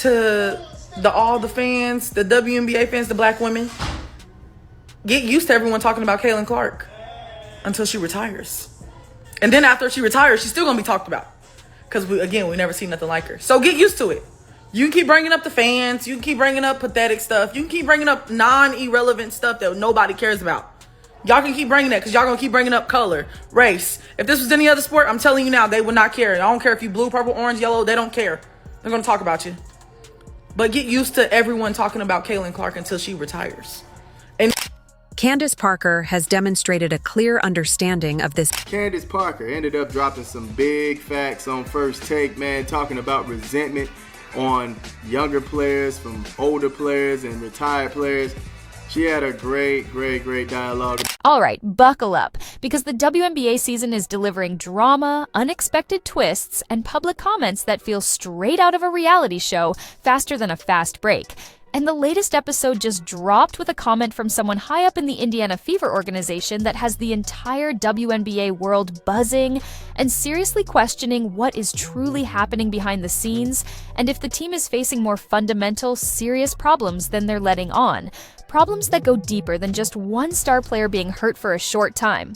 to all the fans, the WNBA fans, the black women, get used to everyone talking about Caitlin Clark until she retires. And then after she retires, she's still going to be talked about. Because, we never seen nothing like her. So get used to it. You can keep bringing up the fans. You can keep bringing up pathetic stuff. You can keep bringing up non-irrelevant stuff that nobody cares about. Y'all can keep bringing that because y'all going to keep bringing up color, race. If this was any other sport, I'm telling you now, they would not care. I don't care if you blue, purple, orange, yellow. They don't care. They're going to talk about you. But get used to everyone talking about Caitlin Clark until she retires. And Candace Parker has demonstrated a clear understanding of this. Candace Parker ended up dropping some big facts on First Take, man, talking about resentment on younger players from older players and retired players. She had a great dialogue. All right, buckle up, because the WNBA season is delivering drama, unexpected twists, and public comments that feel straight out of a reality show faster than a fast break. And the latest episode just dropped with a comment from someone high up in the Indiana Fever organization that has the entire WNBA world buzzing and seriously questioning what is truly happening behind the scenes and if the team is facing more fundamental, serious problems than they're letting on. Problems that go deeper than just one star player being hurt for a short time.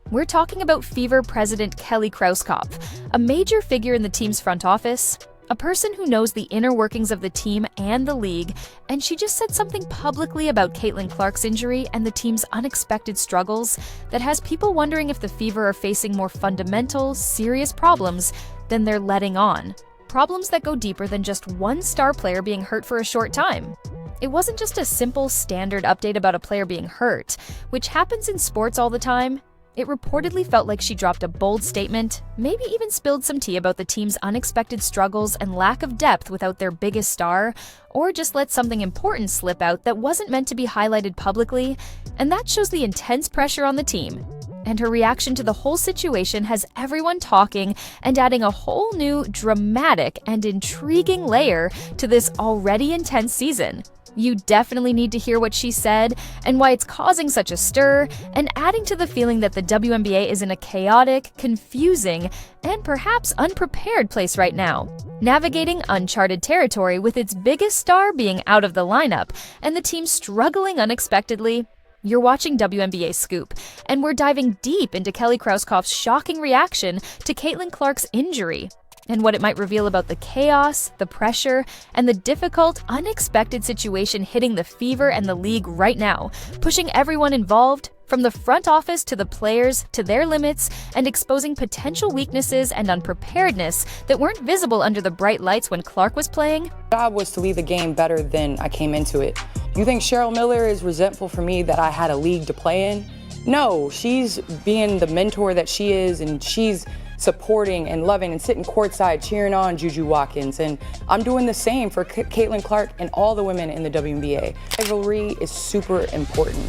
We're talking about Fever president Kelly Krauskopf, a major figure in the team's front office, a person who knows the inner workings of the team and the league, and she just said something publicly about Caitlin Clark's injury and the team's unexpected struggles that has people wondering if the Fever are facing more fundamental, serious problems than they're letting on. Problems that go deeper than just one star player being hurt for a short time. It wasn't just a simple, standard update about a player being hurt, which happens in sports all the time. It reportedly felt like she dropped a bold statement, maybe even spilled some tea about the team's unexpected struggles and lack of depth without their biggest star, or just let something important slip out that wasn't meant to be highlighted publicly, and that shows the intense pressure on the team. And her reaction to the whole situation has everyone talking and adding a whole new, dramatic, and intriguing layer to this already intense season. You definitely need to hear what she said and why it's causing such a stir and adding to the feeling that the WNBA is in a chaotic, confusing, and perhaps unprepared place right now, navigating uncharted territory with its biggest star being out of the lineup and the team struggling unexpectedly. You're watching WNBA Scoop, and we're diving deep into Kelly Krauskopf's shocking reaction to Caitlin Clark's injury and what it might reveal about the chaos, the pressure, and the difficult, unexpected situation hitting the Fever and the league right now, pushing everyone involved, from the front office to the players, to their limits, and exposing potential weaknesses and unpreparedness that weren't visible under the bright lights when Clark was playing. My job was to leave the game better than I came into it. You think Cheryl Miller is resentful for me that I had a league to play in? No, she's being the mentor that she is, and she's supporting and loving and sitting courtside cheering on Juju Watkins. And I'm doing the same for Caitlin Clark and all the women in the WNBA. Rivalry is super important.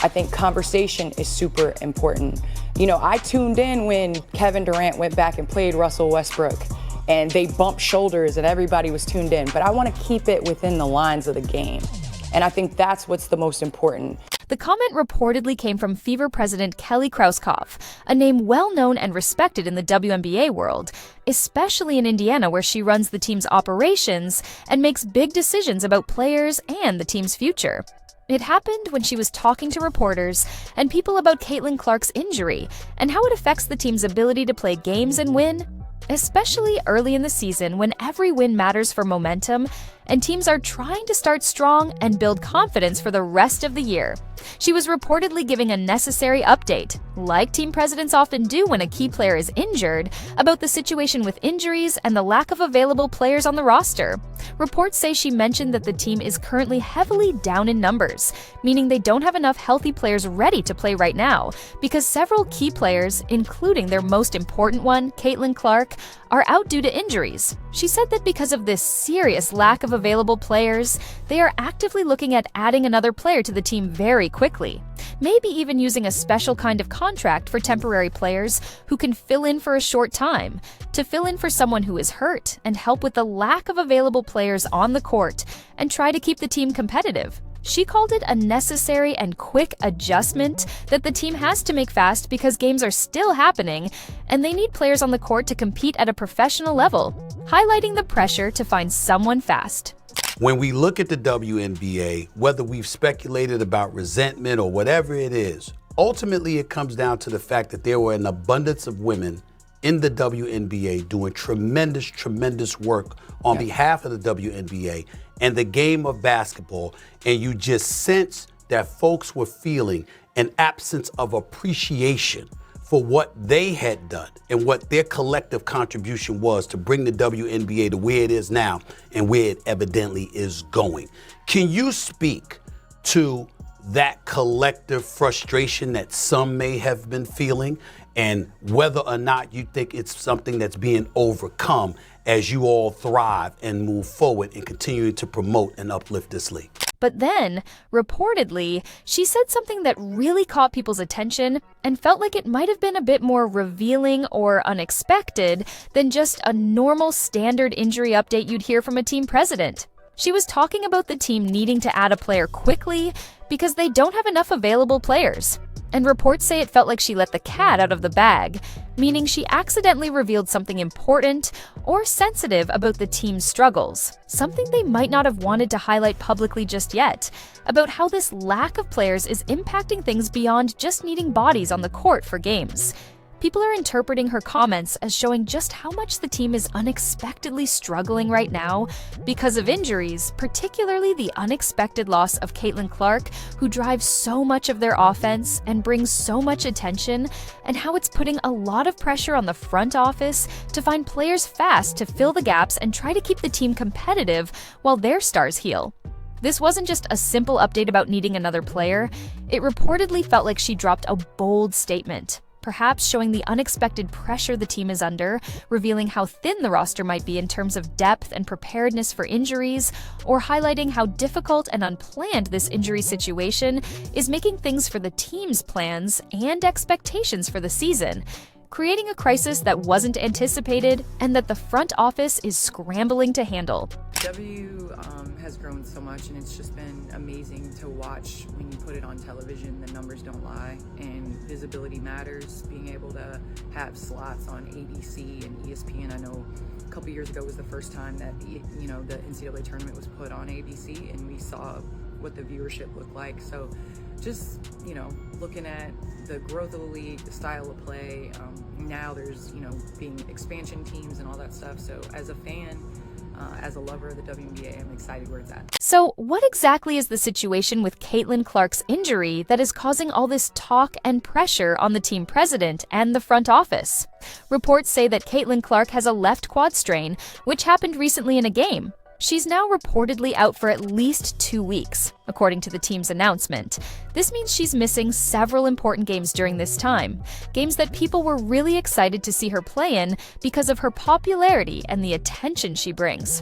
I think conversation is super important. You know, I tuned in when Kevin Durant went back and played Russell Westbrook and they bumped shoulders and everybody was tuned in. But I want to keep it within the lines of the game. And I think that's what's the most important. The comment reportedly came from Fever president Kelly Krauskopf, a name well known and respected in the WNBA world, especially in Indiana where she runs the team's operations and makes big decisions about players and the team's future. It happened when she was talking to reporters and people about Caitlin Clark's injury and how it affects the team's ability to play games and win, especially early in the season when every win matters for momentum and teams are trying to start strong and build confidence for the rest of the year. She was reportedly giving a necessary update, like team presidents often do when a key player is injured, about the situation with injuries and the lack of available players on the roster. Reports say she mentioned that the team is currently heavily down in numbers, meaning they don't have enough healthy players ready to play right now, because several key players, including their most important one, Caitlin Clark, are out due to injuries. She said that because of this serious lack of available players, they are actively looking at adding another player to the team very quickly, maybe even using a special kind of contract for temporary players who can fill in for a short time, to fill in for someone who is hurt and help with the lack of available players on the court and try to keep the team competitive. She called it a necessary and quick adjustment that the team has to make fast because games are still happening and they need players on the court to compete at a professional level, highlighting the pressure to find someone fast. When we look at the WNBA, whether we've speculated about resentment or whatever it is, ultimately it comes down to the fact that there were an abundance of women in the WNBA doing tremendous work on behalf of the WNBA and the game of basketball, and you just sense that folks were feeling an absence of appreciation for what they had done and what their collective contribution was to bring the WNBA to where it is now and where it evidently is going. Can you speak to that collective frustration that some may have been feeling, and whether or not you think it's something that's being overcome as you all thrive and move forward and continue to promote and uplift this league? But then, reportedly, she said something that really caught people's attention and felt like it might have been a bit more revealing or unexpected than just a normal standard injury update you'd hear from a team president. She was talking about the team needing to add a player quickly because they don't have enough available players. And reports say it felt like she let the cat out of the bag, meaning she accidentally revealed something important or sensitive about the team's struggles, something they might not have wanted to highlight publicly just yet, about how this lack of players is impacting things beyond just needing bodies on the court for games. People are interpreting her comments as showing just how much the team is unexpectedly struggling right now because of injuries, particularly the unexpected loss of Caitlin Clark, who drives so much of their offense and brings so much attention, and how it's putting a lot of pressure on the front office to find players fast to fill the gaps and try to keep the team competitive while their stars heal. This wasn't just a simple update about needing another player. It reportedly felt like she dropped a bold statement, perhaps showing the unexpected pressure the team is under, revealing how thin the roster might be in terms of depth and preparedness for injuries, or highlighting how difficult and unplanned this injury situation is making things for the team's plans and expectations for the season, creating a crisis that wasn't anticipated and that the front office is scrambling to handle. Has grown so much, and it's just been amazing to watch. When you put it on television, the numbers don't lie, and visibility matters. Being able to have slots on ABC and ESPN. I know a couple years ago was the first time that the NCAA tournament was put on ABC, and we saw what the viewership looked like. So just looking at the growth of the league, the style of play, now there's being expansion teams and all that stuff. So as a fan, as a lover of the WNBA, I'm excited where it's at. So what exactly is the situation with Caitlin Clark's injury that is causing all this talk and pressure on the team president and the front office? Reports say that Caitlin Clark has a left quad strain, which happened recently in a game. She's now reportedly out for at least 2 weeks, according to the team's announcement. This means she's missing several important games during this time, games that people were really excited to see her play in because of her popularity and the attention she brings.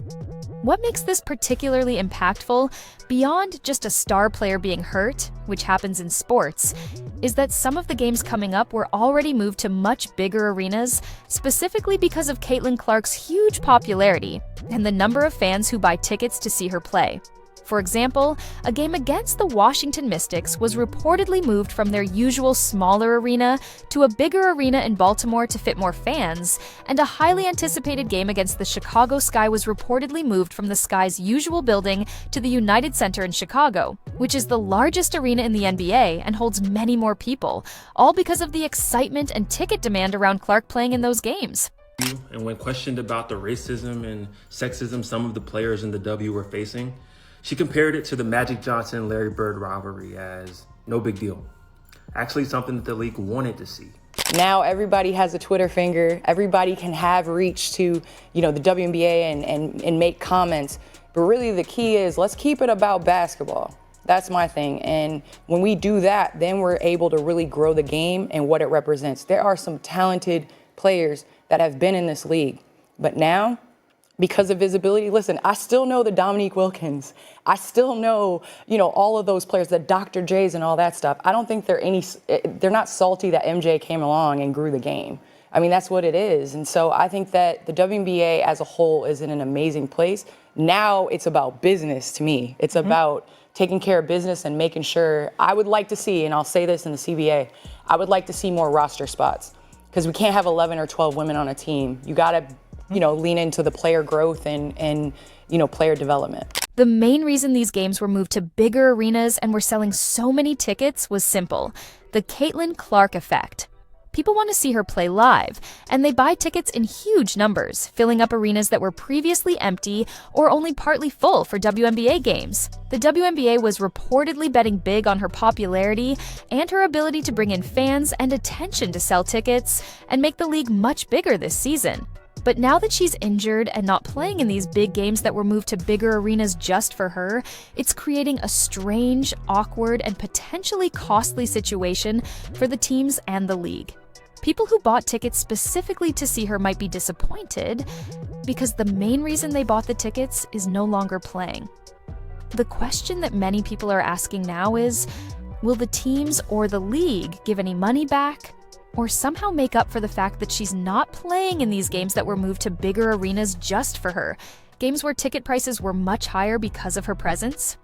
What makes this particularly impactful, beyond just a star player being hurt, which happens in sports, is that some of the games coming up were already moved to much bigger arenas, specifically because of Caitlin Clark's huge popularity and the number of fans who buy tickets to see her play. For example, a game against the Washington Mystics was reportedly moved from their usual smaller arena to a bigger arena in Baltimore to fit more fans, and a highly anticipated game against the Chicago Sky was reportedly moved from the Sky's usual building to the United Center in Chicago, which is the largest arena in the NBA and holds many more people, all because of the excitement and ticket demand around Clark playing in those games. And when questioned about the racism and sexism some of the players in the W were facing, she compared it to the Magic Johnson-Larry Bird rivalry as no big deal. Actually something that the league wanted to see. Now everybody has a Twitter finger. Everybody can have reach to, the WNBA and make comments. But really the key is, let's keep it about basketball. That's my thing. And when we do that, then we're able to really grow the game and what it represents. There are some talented players that have been in this league. But now, because of visibility, listen, I still know the Dominique Wilkins. I still know, all of those players, the Dr. J's and all that stuff. I don't think they're not salty that MJ came along and grew the game. I mean, that's what it is. And so I think that the WNBA as a whole is in an amazing place. Now it's about business to me. It's about taking care of business and making sure. I would like to see, and I'll say this in the CBA, I would like to see more roster spots, because we can't have 11 or 12 women on a team. You got to, lean into the player growth and player development. The main reason these games were moved to bigger arenas and were selling so many tickets was simple: the Caitlin Clark effect. People want to see her play live, and they buy tickets in huge numbers, filling up arenas that were previously empty or only partly full for WNBA games. The WNBA was reportedly betting big on her popularity and her ability to bring in fans and attention to sell tickets and make the league much bigger this season. But now that she's injured and not playing in these big games that were moved to bigger arenas just for her, it's creating a strange, awkward, and potentially costly situation for the teams and the league. People who bought tickets specifically to see her might be disappointed because the main reason they bought the tickets is no longer playing. The question that many people are asking now is, will the teams or the league give any money back or somehow make up for the fact that she's not playing in these games that were moved to bigger arenas just for her, games where ticket prices were much higher because of her presence?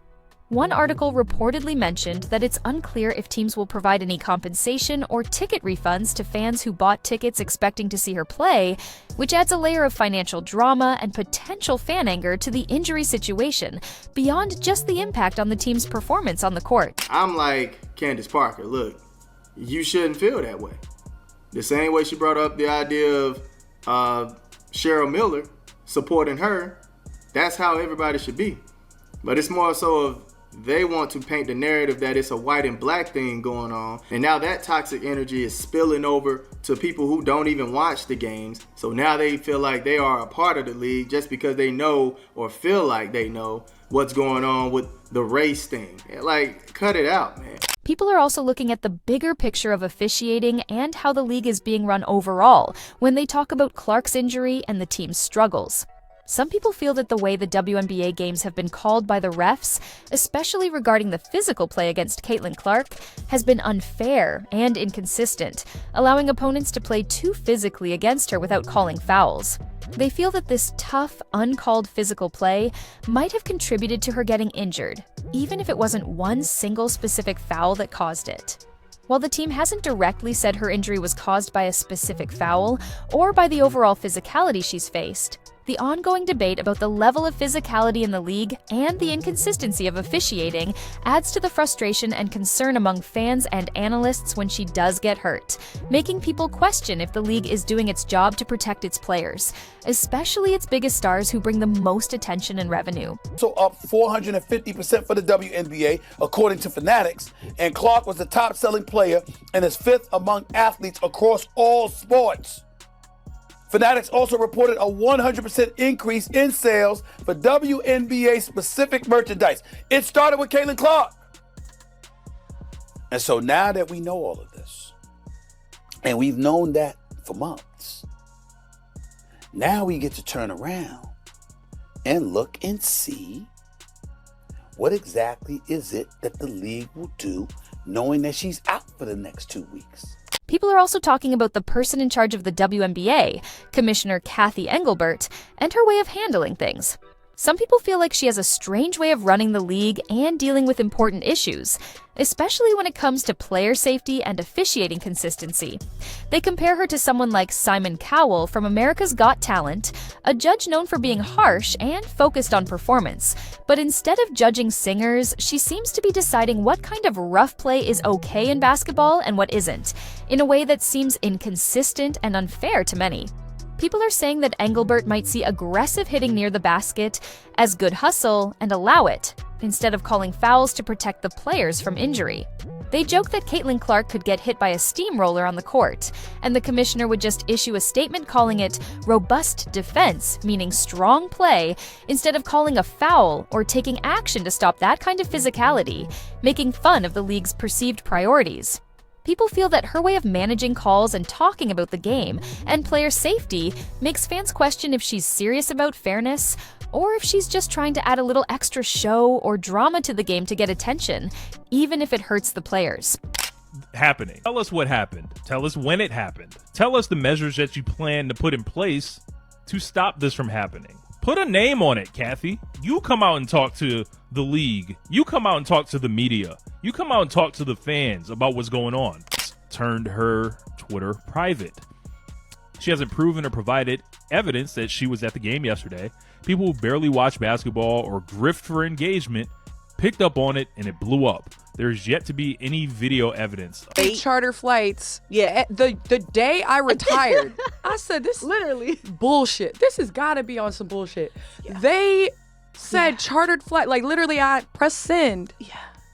One article reportedly mentioned that it's unclear if teams will provide any compensation or ticket refunds to fans who bought tickets expecting to see her play, which adds a layer of financial drama and potential fan anger to the injury situation, beyond just the impact on the team's performance on the court. I'm like Candace Parker, look, you shouldn't feel that way. The same way she brought up the idea of Cheryl Miller supporting her, that's how everybody should be. But it's more so of they want to paint the narrative that it's a white and black thing going on. And now that toxic energy is spilling over to people who don't even watch the games. So now they feel like they are a part of the league just because they know or feel like they know what's going on with the race thing. Like, cut it out, man. People are also looking at the bigger picture of officiating and how the league is being run overall when they talk about Clark's injury and the team's struggles. Some people feel that the way the WNBA games have been called by the refs, especially regarding the physical play against Caitlin Clark, has been unfair and inconsistent, allowing opponents to play too physically against her without calling fouls. They feel that this tough, uncalled physical play might have contributed to her getting injured, even if it wasn't one single specific foul that caused it. While the team hasn't directly said her injury was caused by a specific foul or by the overall physicality she's faced, the ongoing debate about the level of physicality in the league and the inconsistency of officiating adds to the frustration and concern among fans and analysts when she does get hurt, making people question if the league is doing its job to protect its players, especially its biggest stars who bring the most attention and revenue. So up 450% for the WNBA, according to Fanatics, and Clark was the top-selling player and is fifth among athletes across all sports. Fanatics also reported a 100% increase in sales for WNBA-specific merchandise. It started with Caitlin Clark. And so now that we know all of this, and we've known that for months, now we get to turn around and look and see what exactly is it that the league will do knowing that she's out for the next 2 weeks. People are also talking about the person in charge of the WNBA, Commissioner Kathy Engelbert, and her way of handling things. Some people feel like she has a strange way of running the league and dealing with important issues, especially when it comes to player safety and officiating consistency. They compare her to someone like Simon Cowell from America's Got Talent, a judge known for being harsh and focused on performance. But instead of judging singers, she seems to be deciding what kind of rough play is okay in basketball and what isn't, in a way that seems inconsistent and unfair to many. People are saying that Engelbert might see aggressive hitting near the basket as good hustle and allow it, instead of calling fouls to protect the players from injury. They joke that Caitlin Clark could get hit by a steamroller on the court, and the commissioner would just issue a statement calling it robust defense, meaning strong play, instead of calling a foul or taking action to stop that kind of physicality, making fun of the league's perceived priorities. People feel that her way of managing calls and talking about the game and player safety makes fans question if she's serious about fairness or if she's just trying to add a little extra show or drama to the game to get attention, even if it hurts the players. Happening. Tell us what happened. Tell us when it happened. Tell us the measures that you plan to put in place to stop this from happening. Put a name on it, Kathy. You come out and talk to the league. You come out and talk to the media. You come out and talk to the fans about what's going on. Turned her Twitter private. She hasn't proven or provided evidence that she was at the game yesterday. People who barely watch basketball or grift for engagement picked up on it and it blew up. There's yet to be any video evidence. 8 charter flights. Yeah, the day I retired, I said this Literally. bullshit. This has got to be on some bullshit. They said chartered flight. Like literally, I pressed send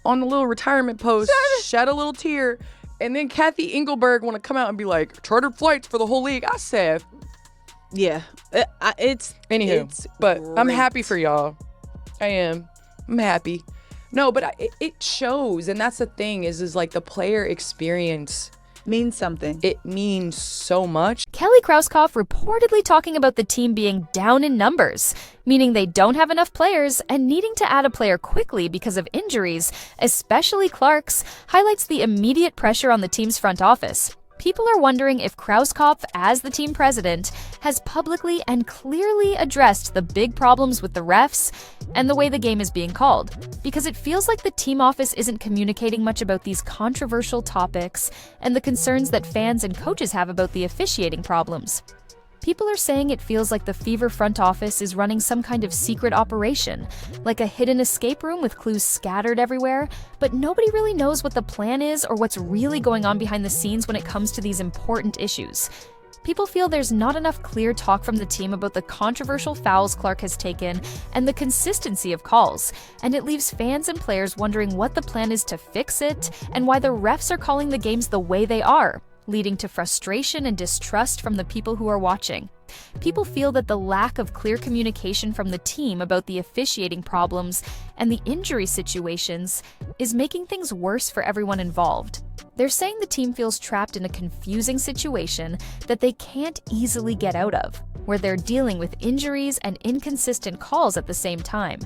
on the little retirement post, shed a little tear, and then Kathy Engelberg want to come out and be like chartered flights for the whole league. I said, Yeah. Anywho, but I'm great. happy for y'all. I am. I'm happy. No, but it shows, and that's the thing is like the player experience Means something. It means so much. Kelly Krauskopf reportedly talking about the team being down in numbers, meaning they don't have enough players and needing to add a player quickly because of injuries, especially Clark's, highlights the immediate pressure on the team's front office. People are wondering if Krauskopf, as the team president, has publicly and clearly addressed the big problems with the refs and the way the game is being called, because it feels like the team office isn't communicating much about these controversial topics and the concerns that fans and coaches have about the officiating problems. People are saying it feels like the Fever front office is running some kind of secret operation, like a hidden escape room with clues scattered everywhere, but nobody really knows what the plan is or what's really going on behind the scenes when it comes to these important issues. People feel there's not enough clear talk from the team about the controversial fouls Clark has taken and the consistency of calls, and it leaves fans and players wondering what the plan is to fix it and why the refs are calling the games the way they are, leading to frustration and distrust from the people who are watching. People feel that the lack of clear communication from the team about the officiating problems and the injury situations is making things worse for everyone involved. They're saying the team feels trapped in a confusing situation that they can't easily get out of, where they're dealing with injuries and inconsistent calls at the same time.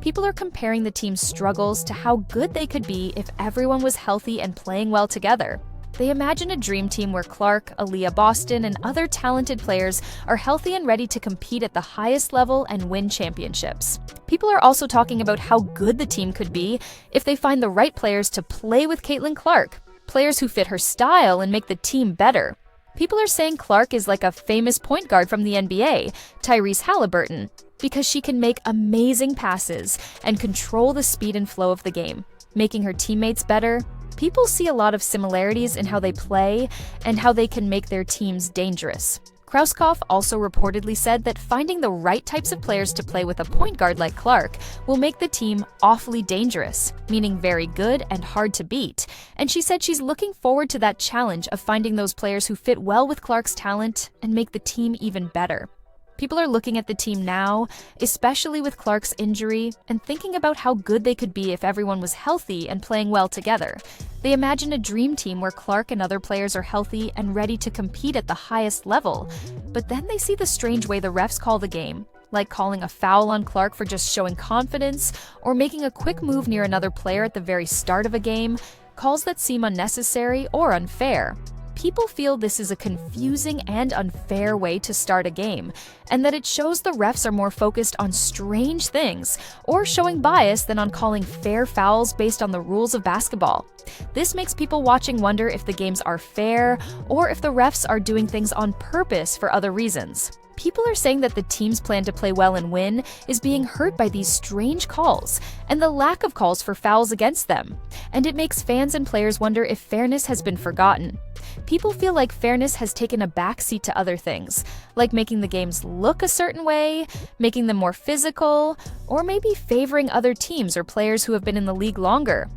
People are comparing the team's struggles to how good they could be if everyone was healthy and playing well together. They imagine a dream team where Clark, Aaliyah Boston, and other talented players are healthy and ready to compete at the highest level and win championships. People are also talking about how good the team could be if they find the right players to play with Caitlin Clark, players who fit her style and make the team better. People are saying Clark is like a famous point guard from the NBA, Tyrese Halliburton, because she can make amazing passes and control the speed and flow of the game, making her teammates better. People see a lot of similarities in how they play and how they can make their teams dangerous. Krauskopf also reportedly said that finding the right types of players to play with a point guard like Clark will make the team awfully dangerous, meaning very good and hard to beat. And she said she's looking forward to that challenge of finding those players who fit well with Clark's talent and make the team even better. People are looking at the team now, especially with Clark's injury, and thinking about how good they could be if everyone was healthy and playing well together. They imagine a dream team where Clark and other players are healthy and ready to compete at the highest level. But then they see the strange way the refs call the game, like calling a foul on Clark for just showing confidence or making a quick move near another player at the very start of a game, calls that seem unnecessary or unfair. People feel this is a confusing and unfair way to start a game, and that it shows the refs are more focused on strange things or showing bias than on calling fair fouls based on the rules of basketball. This makes people watching wonder if the games are fair or if the refs are doing things on purpose for other reasons. People are saying that the team's plan to play well and win is being hurt by these strange calls and the lack of calls for fouls against them, and it makes fans and players wonder if fairness has been forgotten. People feel like fairness has taken a backseat to other things, like making the games look a certain way, making them more physical, or maybe favoring other teams or players who have been in the league longer.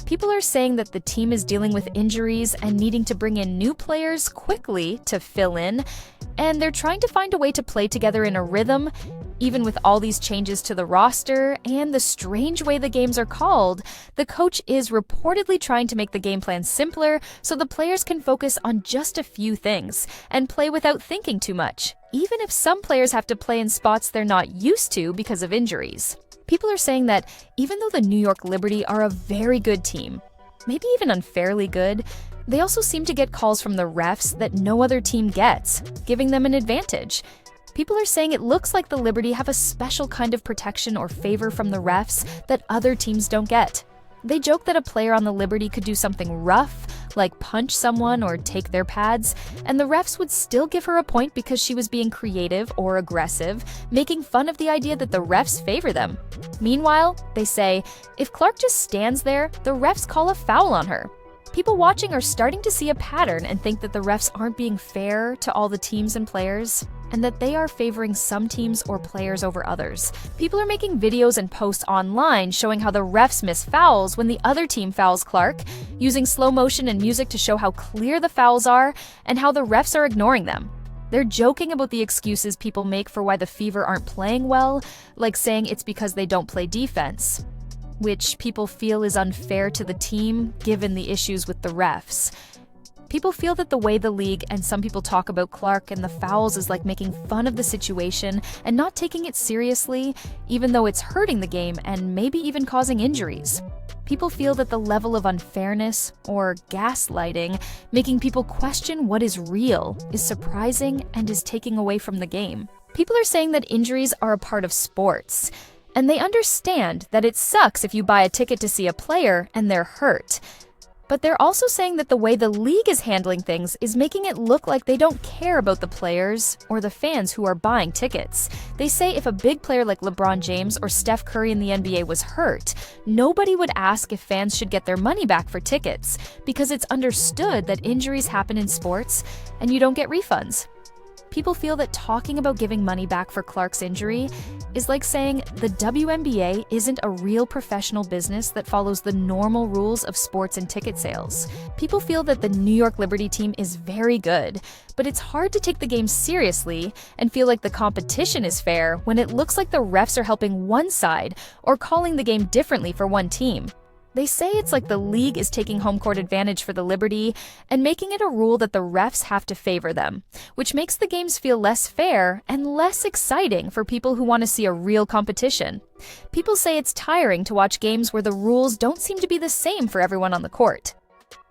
People are saying that the team is dealing with injuries and needing to bring in new players quickly to fill in, and they're trying to find a way to play together in a rhythm, even with all these changes to the roster and the strange way the games are called. The coach is reportedly trying to make the game plan simpler so the players can focus on just a few things and play without thinking too much, even if some players have to play in spots they're not used to because of injuries. People are saying that even though the New York Liberty are a very good team, maybe even unfairly good, they also seem to get calls from the refs that no other team gets, giving them an advantage. People are saying it looks like the Liberty have a special kind of protection or favor from the refs that other teams don't get. They joke that a player on the Liberty could do something rough, like punch someone or take their pads, and the refs would still give her a point because she was being creative or aggressive, making fun of the idea that the refs favor them. Meanwhile, they say, if Clark just stands there, the refs call a foul on her. People watching are starting to see a pattern and think that the refs aren't being fair to all the teams and players, and that they are favoring some teams or players over others. People are making videos and posts online showing how the refs miss fouls when the other team fouls Clark, using slow motion and music to show how clear the fouls are and how the refs are ignoring them. They're joking about the excuses people make for why the Fever aren't playing well, like saying it's because they don't play defense, which people feel is unfair to the team given the issues with the refs. People feel that the way the league and some people talk about Clark and the fouls is like making fun of the situation and not taking it seriously, even though it's hurting the game and maybe even causing injuries. People feel that the level of unfairness, or gaslighting, making people question what is real, is surprising and is taking away from the game. People are saying that injuries are a part of sports, and they understand that it sucks if you buy a ticket to see a player and they're hurt. But they're also saying that the way the league is handling things is making it look like they don't care about the players or the fans who are buying tickets. They say if a big player like LeBron James or Steph Curry in the NBA was hurt, nobody would ask if fans should get their money back for tickets, because it's understood that injuries happen in sports and you don't get refunds. People feel that talking about giving money back for Clark's injury is like saying the WNBA isn't a real professional business that follows the normal rules of sports and ticket sales. People feel that the New York Liberty team is very good, but it's hard to take the game seriously and feel like the competition is fair when it looks like the refs are helping one side or calling the game differently for one team. They say it's like the league is taking home court advantage for the Liberty and making it a rule that the refs have to favor them, which makes the games feel less fair and less exciting for people who want to see a real competition. People say it's tiring to watch games where the rules don't seem to be the same for everyone on the court.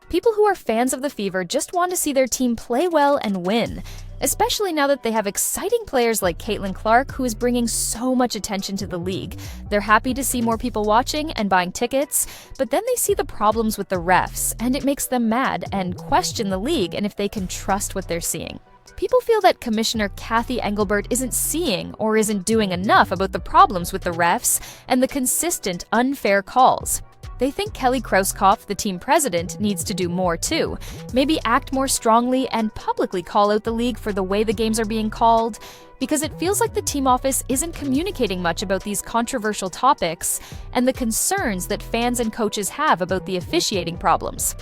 People who are fans of the Fever just want to see their team play well and win, especially now that they have exciting players like Caitlin Clark, who is bringing so much attention to the league. They're happy to see more people watching and buying tickets, but then they see the problems with the refs, and it makes them mad and question the league and if they can trust what they're seeing. People feel that Commissioner Kathy Engelbert isn't seeing or isn't doing enough about the problems with the refs and the consistent unfair calls. They think Kelly Krauskopf, the team president, needs to do more too. Maybe act more strongly and publicly call out the league for the way the games are being called, because it feels like the team office isn't communicating much about these controversial topics and the concerns that fans and coaches have about the officiating problems.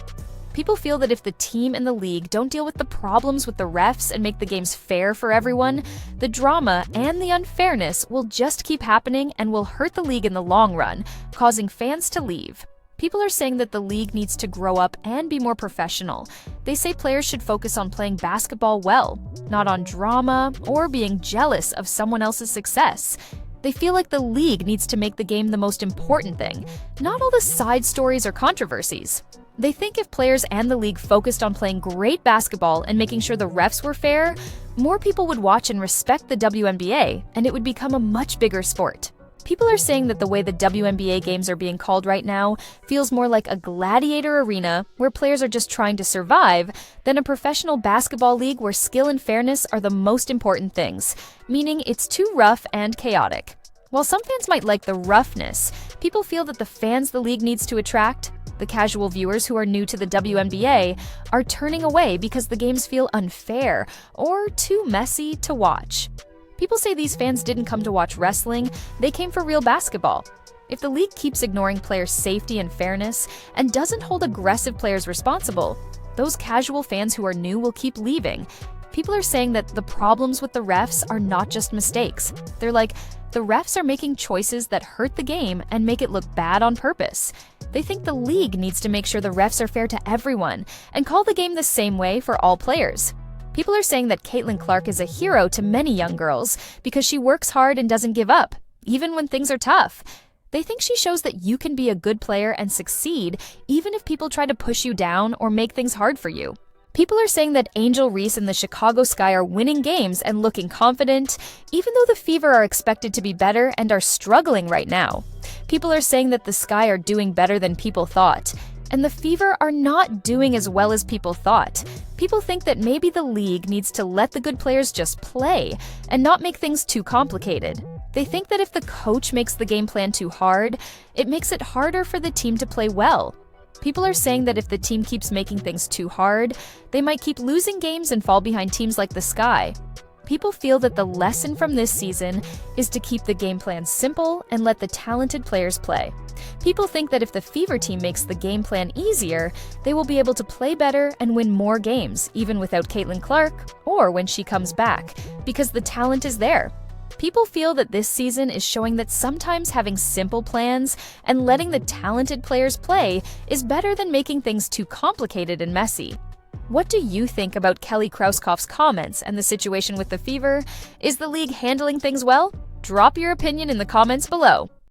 People feel that if the team and the league don't deal with the problems with the refs and make the games fair for everyone, the drama and the unfairness will just keep happening and will hurt the league in the long run, causing fans to leave. People are saying that the league needs to grow up and be more professional. They say players should focus on playing basketball well, not on drama or being jealous of someone else's success. They feel like the league needs to make the game the most important thing, not all the side stories or controversies. They think if players and the league focused on playing great basketball and making sure the refs were fair, more people would watch and respect the WNBA, and it would become a much bigger sport. People are saying that the way the WNBA games are being called right now feels more like a gladiator arena where players are just trying to survive than a professional basketball league where skill and fairness are the most important things, meaning it's too rough and chaotic. While some fans might like the roughness, people feel that the fans the league needs to attract, the casual viewers who are new to the WNBA, are turning away because the games feel unfair or too messy to watch. People say these fans didn't come to watch wrestling, they came for real basketball. If the league keeps ignoring players' safety and fairness and doesn't hold aggressive players responsible, those casual fans who are new will keep leaving. People are saying that the problems with the refs are not just mistakes. They're like, the refs are making choices that hurt the game and make it look bad on purpose. They think the league needs to make sure the refs are fair to everyone and call the game the same way for all players. People are saying that Caitlin Clark is a hero to many young girls because she works hard and doesn't give up, even when things are tough. They think she shows that you can be a good player and succeed even if people try to push you down or make things hard for you. People are saying that Angel Reese and the Chicago Sky are winning games and looking confident, even though the Fever are expected to be better and are struggling right now. People are saying that the Sky are doing better than people thought, and the Fever are not doing as well as people thought. People think that maybe the league needs to let the good players just play and not make things too complicated. They think that if the coach makes the game plan too hard, it makes it harder for the team to play well. People are saying that if the team keeps making things too hard, they might keep losing games and fall behind teams like the Sky. People feel that the lesson from this season is to keep the game plan simple and let the talented players play. People think that if the Fever team makes the game plan easier, they will be able to play better and win more games, even without Caitlin Clark or when she comes back, because the talent is there. People feel that this season is showing that sometimes having simple plans and letting the talented players play is better than making things too complicated and messy. What do you think about Kelly Krauskopf's comments and the situation with the Fever? Is the league handling things well? Drop your opinion in the comments below.